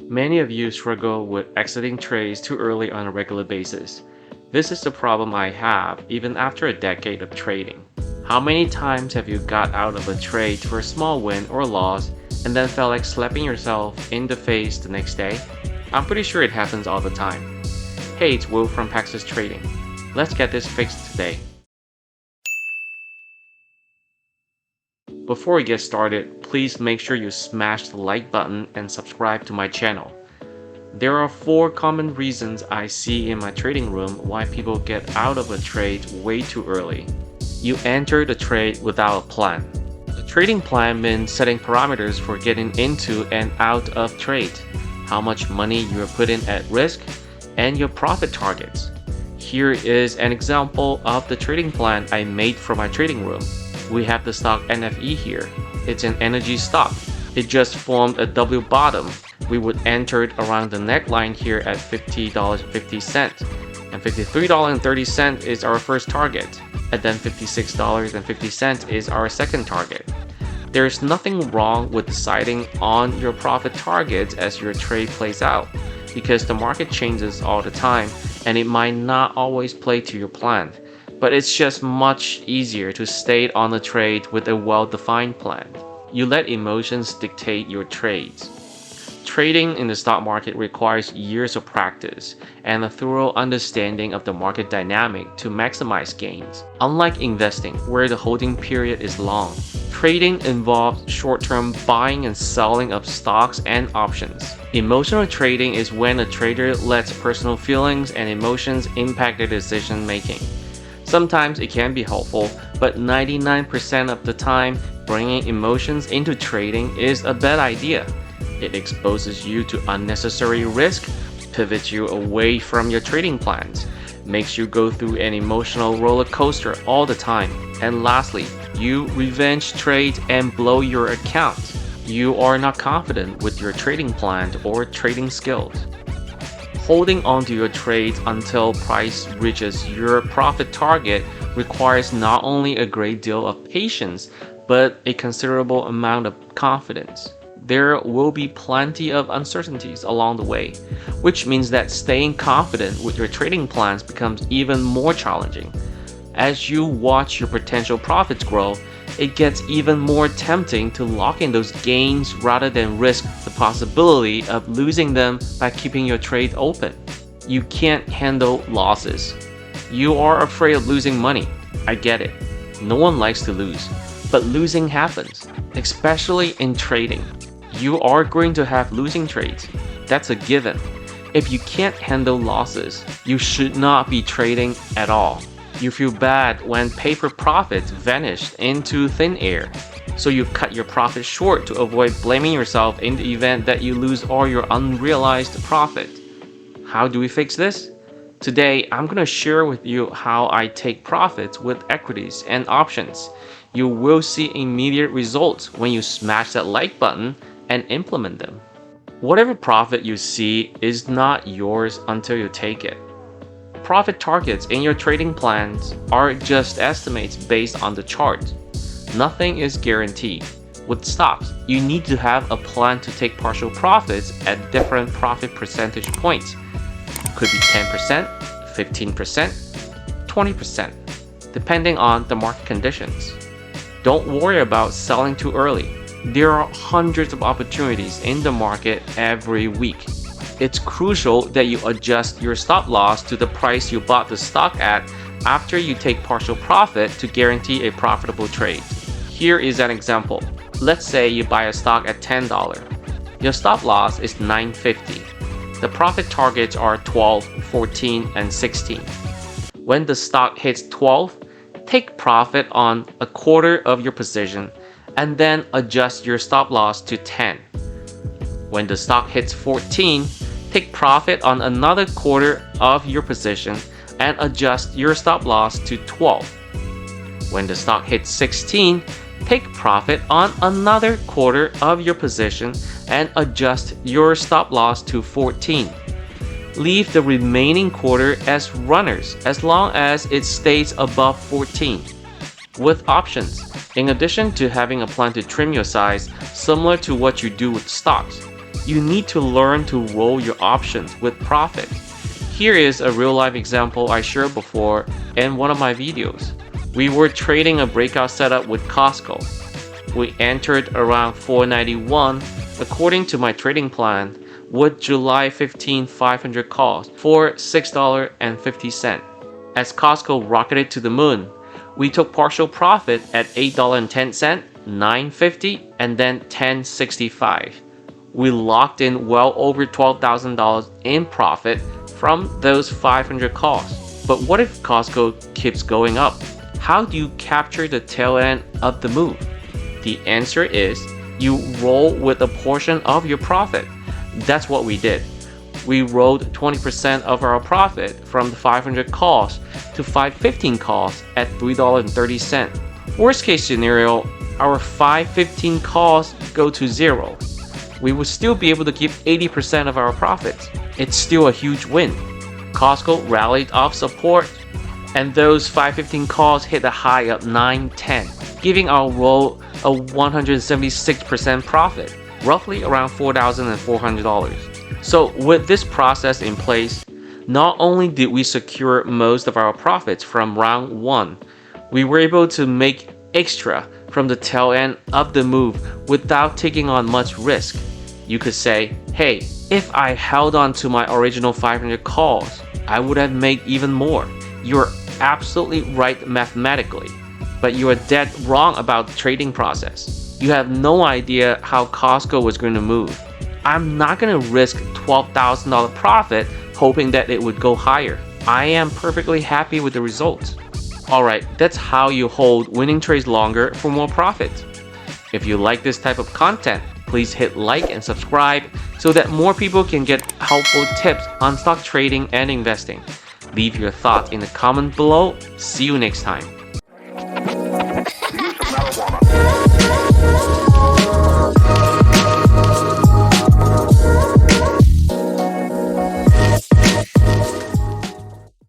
Many of you struggle with exiting trades too early on a regular basis. This is the problem I have even after a decade of trading. How many times have you got out of a trade for a small win or loss and then felt like slapping yourself in the face the next day? I'm pretty sure it happens all the time. Hey, it's Will from Paxis Trading. Let's get this fixed today. Before we get started, please make sure you smash the like button and subscribe to my channel. There are 4 common reasons I see in my trading room why people get out of a trade way too early. You enter the trade without a plan. The trading plan means setting parameters for getting into and out of trade, how much money you are putting at risk, and your profit targets. Here is an example of the trading plan I made for my trading room. We have the stock NFE here. It's an energy stock. It just formed a W bottom. We would enter it around the neckline here at $50.50, and $53.30 is our first target, and then $56.50 is our second target. There's nothing wrong with deciding on your profit targets as your trade plays out, because the market changes all the time and it might not always play to your plan. But it's just much easier to stay on the trade with a well-defined plan. You let emotions dictate your trades. Trading in the stock market requires years of practice and a thorough understanding of the market dynamic to maximize gains. Unlike investing, where the holding period is long, trading involves short-term buying and selling of stocks and options. Emotional trading is when a trader lets personal feelings and emotions impact their decision-making. Sometimes it can be helpful, but 99% of the time, bringing emotions into trading is a bad idea. It exposes you to unnecessary risk, pivots you away from your trading plans, makes you go through an emotional roller coaster all the time, and lastly, you revenge trade and blow your account. You are not confident with your trading plan or trading skills. Holding onto your trades until price reaches your profit target requires not only a great deal of patience, but a considerable amount of confidence. There will be plenty of uncertainties along the way, which means that staying confident with your trading plans becomes even more challenging. As you watch your potential profits grow, it gets even more tempting to lock in those gains rather than risk the possibility of losing them by keeping your trade open. You can't handle losses. You are afraid of losing money. I get it. No one likes to lose, but losing happens, especially in trading. You are going to have losing trades. That's a given. If you can't handle losses, you should not be trading at all. You feel bad when paper profits vanished into thin air, so you cut your profit short to avoid blaming yourself in the event that you lose all your unrealized profit. How do we fix this? Today, I'm going to share with you how I take profits with equities and options. You will see immediate results when you smash that like button and implement them. Whatever profit you see is not yours until you take it. Profit targets in your trading plans are just estimates based on the chart. Nothing is guaranteed. With stocks, you need to have a plan to take partial profits at different profit percentage points. Could be 10%, 15%, 20%, depending on the market conditions. Don't worry about selling too early. There are hundreds of opportunities in the market every week. It's crucial that you adjust your stop loss to the price you bought the stock at after you take partial profit to guarantee a profitable trade. Here is an example. Let's say you buy a stock at $10. Your stop loss is $9.50. The profit targets are 12, 14, and 16. When the stock hits 12, take profit on a quarter of your position and then adjust your stop loss to 10. When the stock hits 14, take profit on another quarter of your position and adjust your stop loss to 12. When the stock hits 16, take profit on another quarter of your position and adjust your stop loss to 14. Leave the remaining quarter as runners as long as it stays above 14. With options, in addition to having a plan to trim your size similar to what you do with stocks, you need to learn to roll your options with profit. Here is a real-life example I shared before in one of my videos. We were trading a breakout setup with Costco. We entered around $4.91 according to my trading plan with July 15 500 calls for $6.50. As Costco rocketed to the moon, we took partial profit at $8.10, $9.50, and then $10.65. We locked in well over $12,000 in profit from those 500 calls. But what if Costco keeps going up? How do you capture the tail end of the move? The answer is you roll with a portion of your profit. That's what we did. We rolled 20% of our profit from the 500 calls to 515 calls at $3.30. Worst case scenario, our 515 calls go to zero. We would still be able to keep 80% of our profits. It's still a huge win. Costco rallied off support, and those 515 calls hit a high of 910, giving our roll a 176% profit, roughly around $4,400. So with this process in place, not only did we secure most of our profits from round 1, we were able to make extra from the tail end of the move without taking on much risk. You could say, hey, if I held on to my original 500 calls, I would have made even more. You're absolutely right mathematically, but you are dead wrong about the trading process. You have no idea how Costco was going to move. I'm not going to risk $12,000 profit hoping that it would go higher. I am perfectly happy with the results. Alright, that's how you hold winning trades longer for more profit. If you like this type of content, please hit like and subscribe so that more people can get helpful tips on stock trading and investing. Leave your thoughts in the comment below. See you next time.